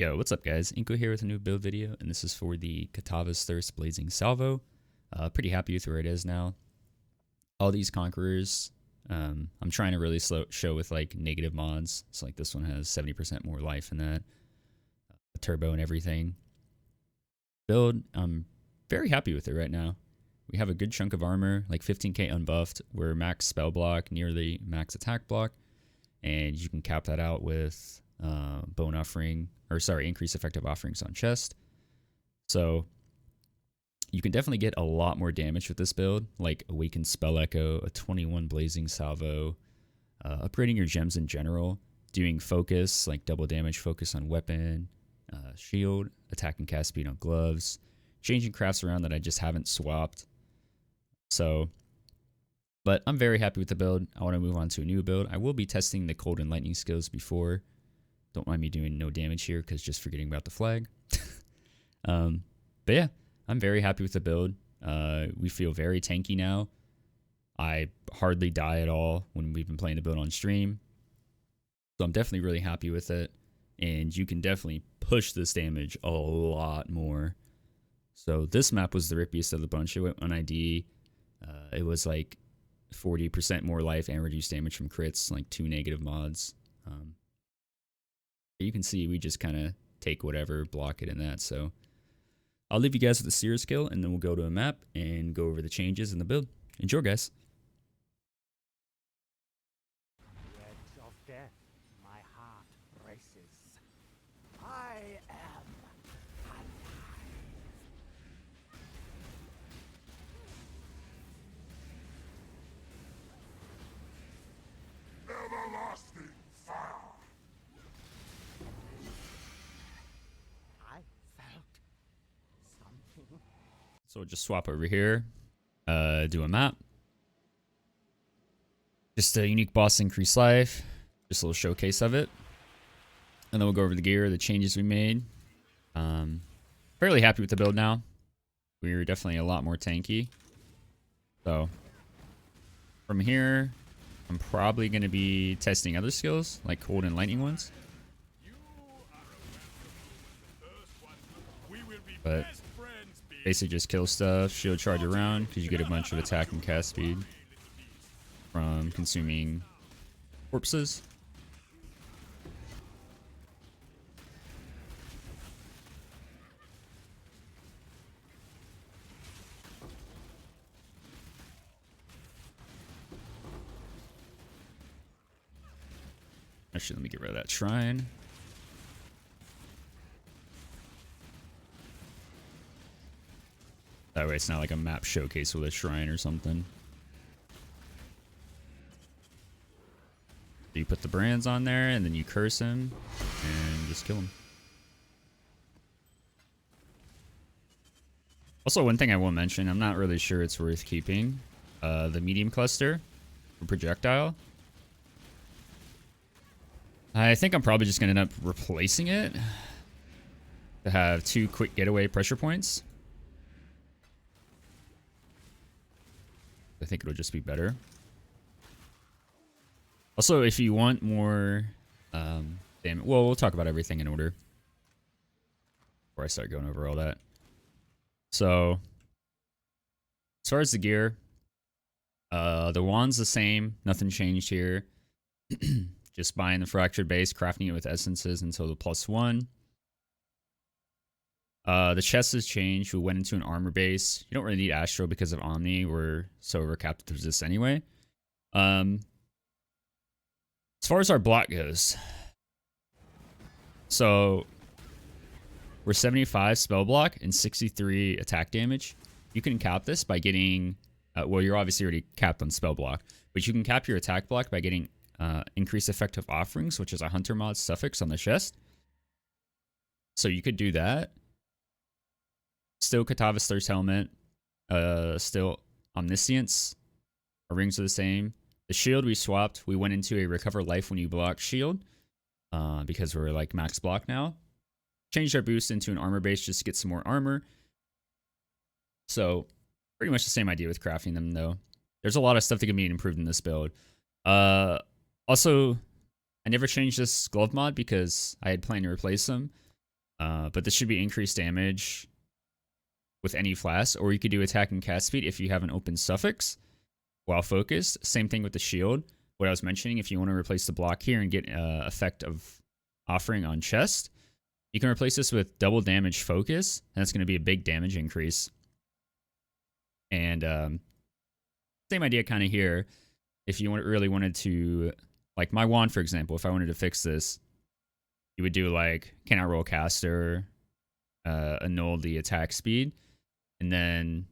Yo, what's up guys? Inco here with a new build video, and this is for the Kitava's Thirst Blazing Salvo. Pretty happy with where it is now. All these Conquerors, I'm trying to really show with like negative mods. So like this one has 70% more life in that. Turbo and everything. Build, I'm very happy with it right now. We have a good chunk of armor, like 15k unbuffed. We're max spell block, nearly max attack block. And you can cap that out with bone offering, or sorry, increase effective offerings on chest. So you can definitely get a lot more damage with this build, like awakened spell echo, a 21 blazing salvo, upgrading your gems in general, doing focus, like double damage focus on weapon, shield, attack and cast speed on gloves, changing crafts around that I just haven't swapped. So, but I'm very happy with the build. I want to move on to a new build. I will be testing the cold and lightning skills before. Don't mind me doing no damage here because just forgetting about the flag. But yeah, I'm very happy with the build. We feel very tanky now. I hardly die at all when we've been playing the build on stream. So I'm definitely really happy with it. And you can definitely push this damage a lot more. So this map was the rippiest of the bunch. It went on ID. It was like 40% more life and reduced damage from crits, like 2 negative mods. You can see we just kind of take whatever, block it in that. So I'll leave you guys with the Sirus skill, and then we'll go to a map and go over the changes in the build. Enjoy, guys. The edge of death, my heart races. I am alive. Everlasting fire. I felt something. So we'll just swap over here, do a map. Just a unique boss increase life. Just a little showcase of it. And then we'll go over the gear, the changes we made. Fairly happy with the build now. We're definitely a lot more tanky. So from here, I'm probably going to be testing other skills, like cold and lightning ones. But basically just kill stuff, shield charge around, because you get a bunch of attack and cast speed from consuming corpses. Actually, let me get rid of that shrine. That way it's not like a map showcase with a shrine or something. So you put the brands on there, and then you curse him, and just kill him. Also, one thing I will mention, I'm not really sure it's worth keeping. The medium cluster for projectile. I think I'm probably just going to end up replacing it to have 2 quick getaway pressure points. I think it'll just be better. Also, if you want more damage, well, we'll talk about everything in order before I start going over all that. So, as far as the gear, the wand's the same. Nothing changed here. Just buying the fractured base, crafting it with essences until the +1. The chest has changed. We went into an armor base. You don't really need Astro because of Omni. We're so overcapped with resist anyway. As far as our block goes, so we're 75 spell block and 63 attack damage. You can cap this by getting, well, you're obviously already capped on spell block, but you can cap your attack block by getting increase effective offerings, which is a hunter mod suffix on the chest. So you could do that. Still Kitava's Thirst helmet. Still Omniscience. Our rings are the same. The shield we swapped. We went into a recover life when you block shield. Because we're like max block now. Changed our boost into an armor base just to get some more armor. So pretty much the same idea with crafting them though. There's a lot of stuff that can be improved in this build. Also, I never changed this glove mod because I had planned to replace them. But this should be increased damage with any flask, or you could do attack and cast speed if you have an open suffix while focused. Same thing with the shield. What I was mentioning, if you want to replace the block here and get effect of offering on chest, you can replace this with double damage focus, and that's going to be a big damage increase. And same idea kind of here. If you really wanted to, like my wand, for example, if I wanted to fix this, you would do like, cannot roll caster, annul the attack speed, and then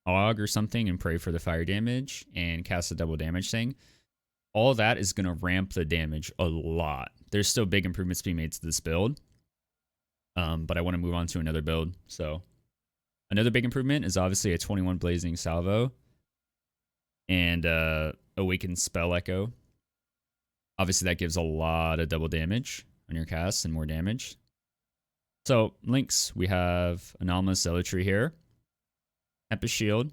aug or something and pray for the fire damage and cast a double damage thing. All that is going to ramp the damage a lot. There's still big improvements being made to this build, but I want to move on to another build. So another big improvement is obviously a 21 Blazing Salvo and Awakened Spell Echo. Obviously that gives a lot of double damage on your cast and more damage. So links, we have Anomalous Zealotry here, Tempest Shield,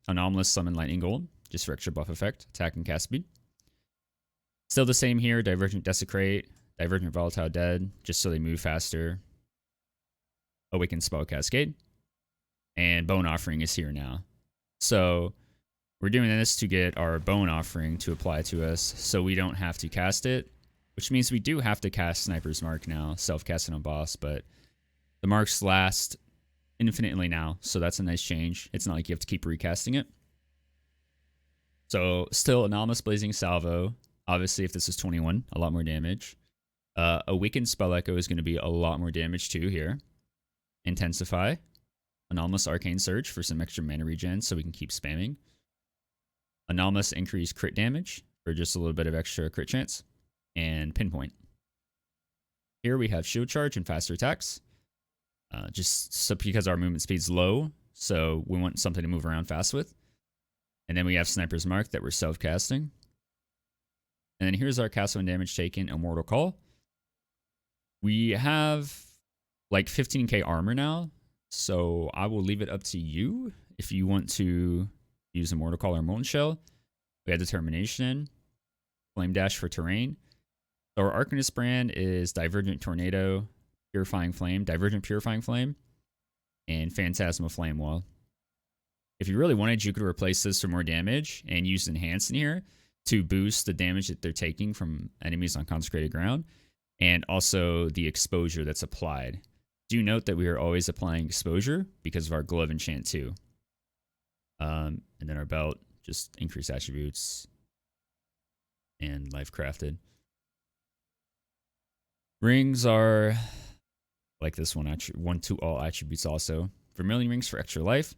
Anomalous Summon Lightning Gold, just for extra buff effect, attack and cast speed. Still the same here, Divergent Desecrate, Divergent Volatile Dead, just so they move faster. Awakened Spell Cascade. And Bone Offering is here now. So we're doing this to get our Bone Offering to apply to us so we don't have to cast it, which means we do have to cast Sniper's Mark now, self-casting on boss, but the marks last infinitely now, so that's a nice change. It's not like you have to keep recasting it. So still Anomalous Blazing Salvo. Obviously, if this is 21, a lot more damage. Awakened Spell Echo is going to be a lot more damage too here. Intensify. Anomalous Arcane Surge for some extra mana regen so we can keep spamming. Anomalous Increased Crit Damage for just a little bit of extra crit chance. And Pinpoint. Here we have Shield Charge and faster attacks. Just so because our movement speed's low, so we want something to move around fast with. And then we have Sniper's Mark that we're self-casting. And then here's our cast when damage taken, Immortal Call. We have like 15k armor now, so I will leave it up to you if you want to use Immortal Call or Molten Shell. We have Determination, Flame Dash for terrain. So our Arcanist brand is Divergent Tornado, Purifying Flame, Divergent Purifying Flame, and Phantasmal Flame Wall. If you really wanted, you could replace this for more damage and use Enhance in here to boost the damage that they're taking from enemies on consecrated ground, and also the exposure that's applied. Do note that we are always applying exposure because of our glove enchant too. And then our belt, just increase attributes and life crafted. Rings are like this one, 1 to all attributes also. Vermilion rings for extra life.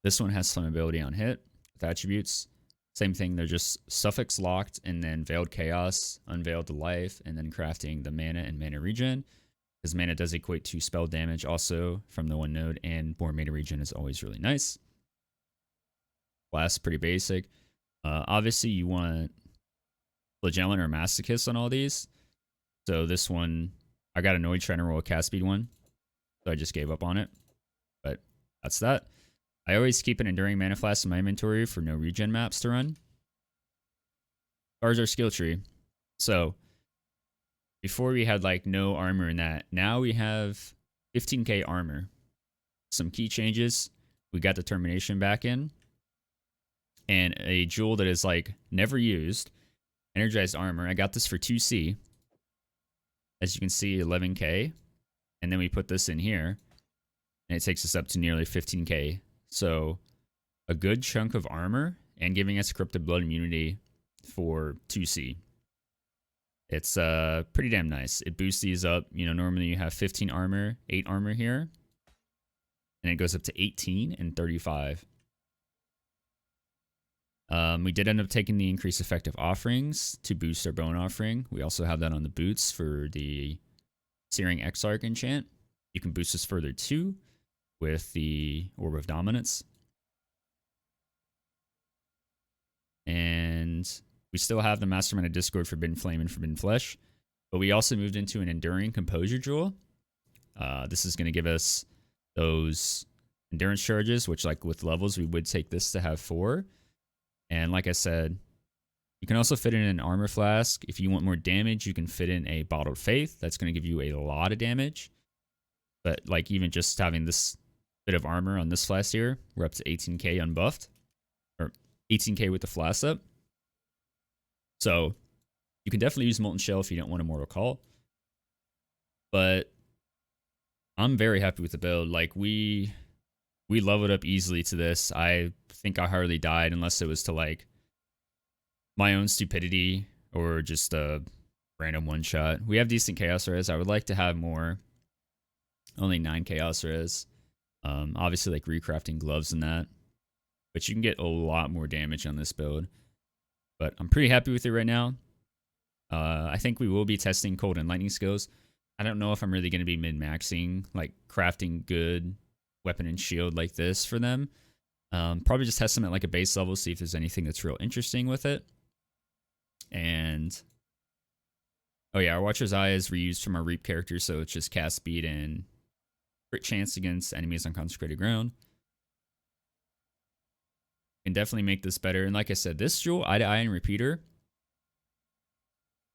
This one has flammability on hit with attributes. Same thing, they're just suffix locked and then veiled chaos, unveiled to life, and then crafting the mana and mana regen. Because mana does equate to spell damage also from the one node, and more mana regen is always really nice. Last, pretty basic. Obviously, you want Flagellant or Masochist on all these. So this one, I got annoyed trying to roll a cast speed one, so I just gave up on it. But that's that. I always keep an Enduring Mana Flask in my inventory for no regen maps to run. As far as our skill tree. So, before we had like no armor in that. Now we have 15k armor. Some key changes. We got Determination back in. And a jewel that is like never used. Energized Armor. I got this for 2C. As you can see, 11k. And then we put this in here. And it takes us up to nearly 15k. So, a good chunk of armor and giving us Corrupted Blood immunity for 2C. It's pretty damn nice. It boosts these up. You know, normally you have 15 armor, 8 armor here. And it goes up to 18 and 35. We did end up taking the increased effective offerings to boost our bone offering. We also have that on the boots for the Searing Exarch enchant. You can boost this further too with the Orb of Dominance. And we still have the Mastermind of Discord, Forbidden Flame, and Forbidden Flesh. But we also moved into an Enduring Composure Jewel. This is going to give us those endurance charges, which like with levels, we would take this to have 4. And like I said, You can also fit in an armor flask. If you want more damage, you can fit in a bottled faith. That's going to give you a lot of damage. But like even just having this bit of armor on this flask here, we're up to 18k unbuffed. Or 18k with the flask up. So you can definitely use Molten Shell if you don't want a Mortal Call. But I'm very happy with the build. Like we leveled up easily to this. I think I hardly died unless it was to like my own stupidity or just a random one shot. We have decent chaos res. I would like to have more. Only 9 chaos res. Obviously like recrafting gloves and that. But you can get a lot more damage on this build. But I'm pretty happy with it right now. I think we will be testing cold and lightning skills. I don't know if I'm really going to be min-maxing, like crafting good weapon and shield like this for them. Probably just test them at like a base level, see if there's anything that's real interesting with it. And oh yeah, our Watcher's Eye is reused from our Reap character, so it's just cast speed and crit chance against enemies on consecrated ground. Can definitely make this better. And like I said, this jewel, Eye to Eye and Repeater,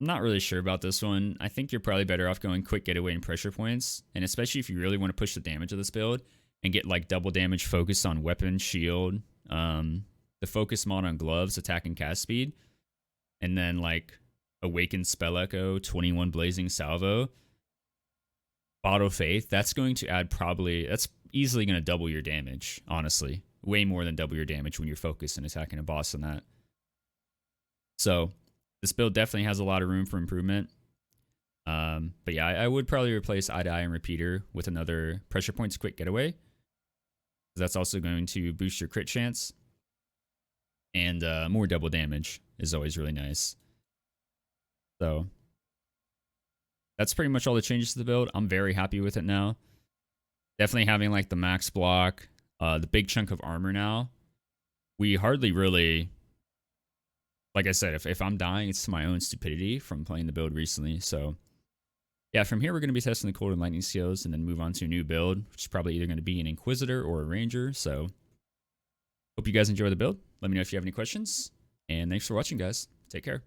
I'm not really sure about this one. I think you're probably better off going quick getaway and pressure points. And especially if you really want to push the damage of this build and get like double damage focused on weapon, shield, the focus mod on gloves, attack and cast speed, and then like Awakened Spell Echo, 21 Blazing Salvo, Bottle Faith, that's going to add that's easily going to double your damage, honestly. Way more than double your damage when you're focused and attacking a boss on that. So this build definitely has a lot of room for improvement. But yeah, I would probably replace Eye to Eye and Repeater with another Pressure Points Quick Getaway. That's also going to boost your crit chance. And more double damage is always really nice. So that's pretty much all the changes to the build. I'm very happy with it now. Definitely having like the max block, the big chunk of armor now. We hardly really, like I said, if I'm dying, it's to my own stupidity from playing the build recently. So yeah, from here we're going to be testing the cold and lightning skills and then move on to a new build, which is probably either going to be an Inquisitor or a Ranger. So hope you guys enjoy the build. Let me know if you have any questions. And thanks for watching, guys. Take care.